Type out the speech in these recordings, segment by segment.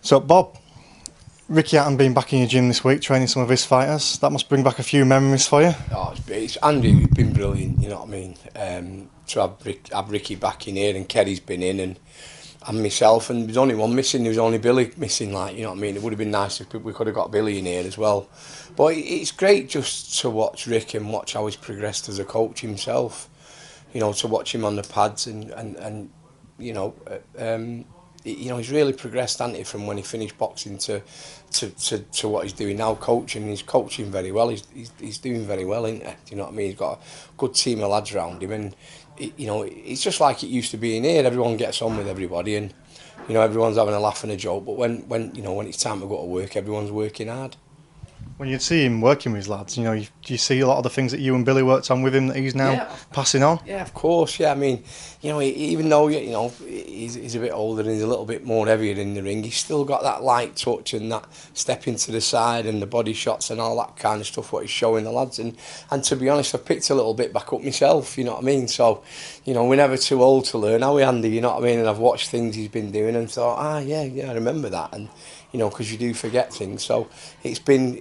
So, Bob, Ricky Hatton been back in your gym this week training some of his fighters. That must bring back a few memories for you. Oh, it's Andy been brilliant, you know what I mean? To have Ricky back in here, and Kerry's been in, and myself, and there's only one missing. There was only Billy missing, like, you know what I mean? It would have been nice if we could have got Billy in here as well. But it's great just to watch Rick and watch how he's progressed as a coach himself. You know, to watch him on the pads and you know, he's really progressed, hasn't he, from when he finished boxing to what he's doing now, coaching. He's coaching very well. He's doing very well, isn't he? Do you know what I mean? He's got a good team of lads around him, and you know, it's just like it used to be in here. Everyone gets on with everybody, and you know, everyone's having a laugh and a joke. But when it's time to go to work, everyone's working hard. When you see him working with his lads, you know, do you see a lot of the things that you and Billy worked on with him that he's now passing on? Yeah, of course. Yeah, I mean, you know, even though he's a bit older and he's a little bit more heavier in the ring, he's still got that light touch and that stepping to the side and the body shots and all that kind of stuff. What he's showing the lads, and to be honest, I've picked a little bit back up myself. You know what I mean? So, you know, we're never too old to learn, are we, Andy? You know what I mean? And I've watched things he's been doing and thought, yeah, I remember that, and you know, because you do forget things. So it's been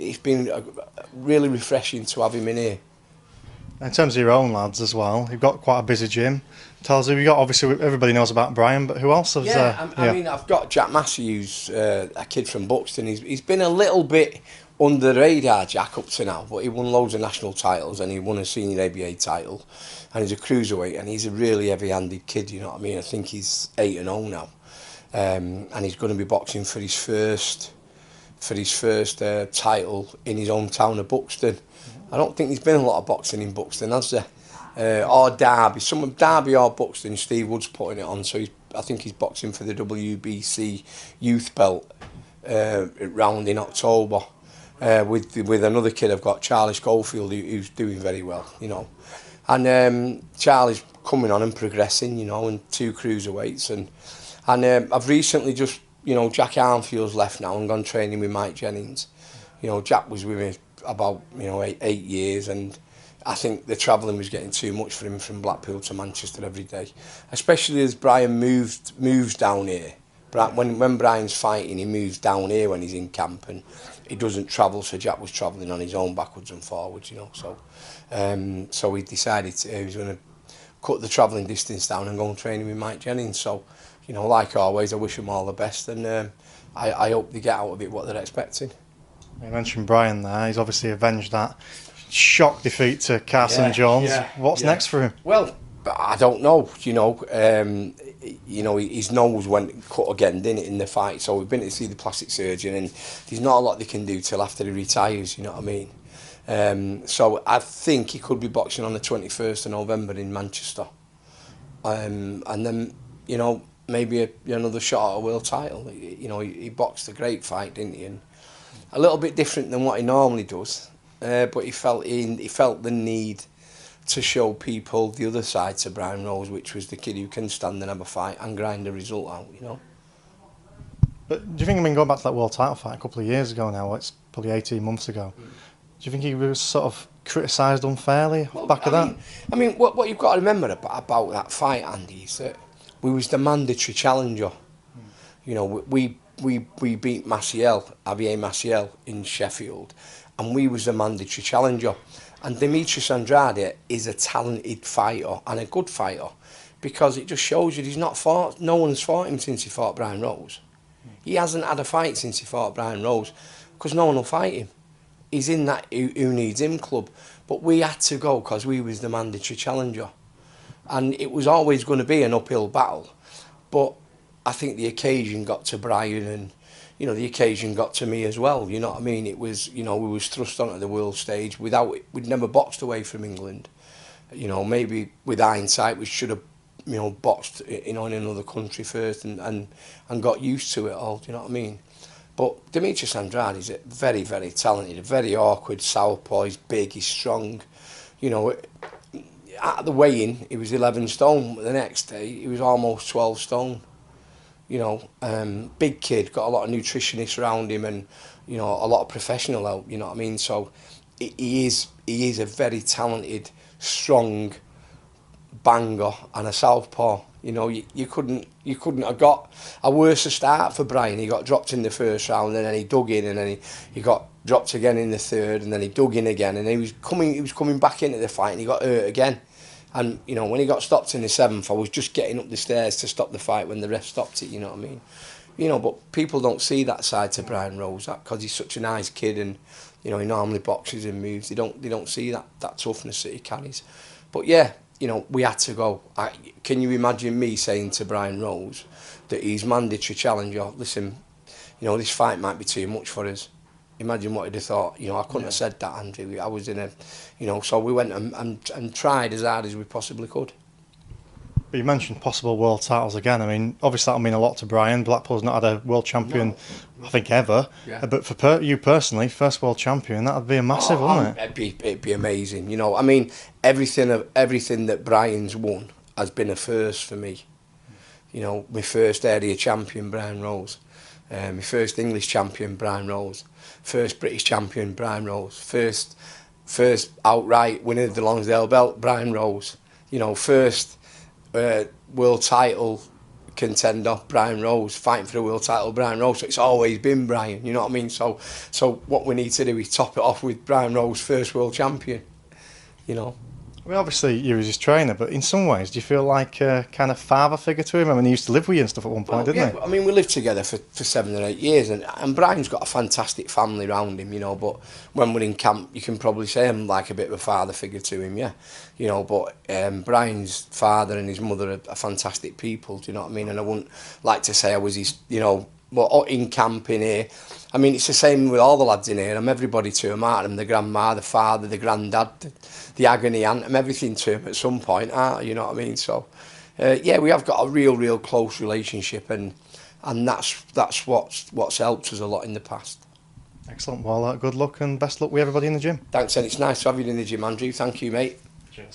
really refreshing to have him in here. In terms of your own lads as well, you've got quite a busy gym. Tell us who you got. Obviously, everybody knows about Brian, but who else has? I mean, I've got Jack Massey, who's a kid from Buxton. He's been a little bit under the radar, Jack, up to now, but he won loads of national titles and he won a senior ABA title, and he's a cruiserweight, and he's a really heavy-handed kid. You know what I mean? I think he's 8-0 now. And he's going to be boxing for his first title in his hometown of Buxton. I don't think there's been a lot of boxing in Buxton, has there? Or Derby, Derby or Buxton. Steve Wood's putting it on, so I think he's boxing for the WBC youth belt round in October with another kid I've got, Charlie Schofield, who's doing very well, you know. And Charlie's coming on and progressing, you know, and 2 cruiserweights. And I've recently just, you know, Jack Armfield's left now and gone training with Mike Jennings. You know, Jack was with me about, you know, eight years, and I think the travelling was getting too much for him from Blackpool to Manchester every day. Especially as Brian moves down here. When Brian's fighting, he moves down here when he's in camp, and he doesn't travel, so Jack was travelling on his own backwards and forwards, you know. So we decided he was going to cut the travelling distance down and go and training with Mike Jennings. So, you know, like always, I wish them all the best, and I hope they get out of it what they're expecting. You mentioned Brian there. He's obviously avenged that shock defeat to Carson Jones. What's next for him? Well, I don't know. You know, his nose went cut again, didn't it, in the fight? So we've been to see the plastic surgeon, and there's not a lot they can do till after he retires. You know what I mean? So I think he could be boxing on the 21st of November in Manchester, and then, you know, maybe another shot at a world title. You know, he boxed a great fight, didn't he? And a little bit different than what he normally does, but he felt the need to show people the other side to Brian Rose, which was the kid who can stand and have a fight and grind the result out, you know. But do you think, I mean, going back to that world title fight a couple of years ago now, it's probably 18 months ago, do you think he was sort of criticised unfairly back of that? I mean, what you've got to remember about that fight, Andy, is that we was the mandatory challenger. You know, we beat Javier Maciel in Sheffield, and we was the mandatory challenger. And Demetrius Andrade is a talented fighter and a good fighter, because it just shows you no one's fought him since he fought Brian Rose. He hasn't had a fight since he fought Brian Rose, because no one will fight him. He's in that who needs him club. But we had to go because we was the mandatory challenger. And it was always going to be an uphill battle. But I think the occasion got to Brian, and, you know, the occasion got to me as well. You know what I mean? It was, you know, we was thrust onto the world stage we'd never boxed away from England. You know, maybe with hindsight we should have, you know, boxed, you know, in another country first and got used to it all. Do you know what I mean? But Demetrius Andrade is very, very talented, very awkward southpaw. He's big, he's strong. You know, at the weigh-in, he was 11 stone. The next day, he was almost 12 stone. You know, big kid, got a lot of nutritionists around him, and, you know, a lot of professional help. You know what I mean? So he is a very talented, strong banger and a southpaw. You know, you couldn't have got a worse start for Brian. He got dropped in the first round, and then he dug in, and then he got dropped again in the third, and then he dug in again, and he was coming back into the fight, and he got hurt again. And you know, when he got stopped in the seventh, I was just getting up the stairs to stop the fight when the ref stopped it. You know what I mean? You know, but people don't see that side to Brian Rose, because he's such a nice kid, and you know, he normally boxes and moves. They don't see that toughness that he carries. But yeah, you know, we had to go. Can you imagine me saying to Brian Rose that he's mandatory challenger? Listen, you know, this fight might be too much for us. Imagine what he'd have thought. You know, I couldn't have said that, Andrew. I was in a, you know, so we went and tried as hard as we possibly could. But you mentioned possible world titles again. I mean, obviously that'll mean a lot to Brian. Blackpool's not had a world champion, I think, ever. Yeah. But for you personally, first world champion, that'd be a massive, wouldn't it? It'd be amazing. You know, I mean, everything that Brian's won has been a first for me. You know, my first area champion, Brian Rose. My first English champion, Brian Rose. First British champion, Brian Rose. First outright winner of the Lonsdale belt, Brian Rose. You know, first world title contender, Brian Rose. Fighting for the world title, Brian Rose. So it's always been Brian, you know what I mean? So what we need to do is top it off with Brian Rose, first world champion, you know. I mean, obviously you was his trainer, but in some ways, do you feel like a kind of father figure to him? I mean, he used to live with you and stuff at one point, didn't he? I mean, we lived together for 7 or 8 years, and Brian's got a fantastic family around him, you know, but when we're in camp, you can probably say I'm like a bit of a father figure to him, yeah. You know, but Brian's father and his mother are fantastic people, do you know what I mean? And I wouldn't like to say I was his, you know, but in camp in here, I mean, it's the same with all the lads in here. I'm everybody to them, aren't I? I'm the grandma, the father, the granddad, the agony aunt. I'm everything to him at some point, aren't I? You know what I mean? So, yeah, we have got a real close relationship, and that's what's helped us a lot in the past. Excellent. Well, good luck and best luck with everybody in the gym. Thanks, and it's nice to have you in the gym, Andrew. Thank you, mate.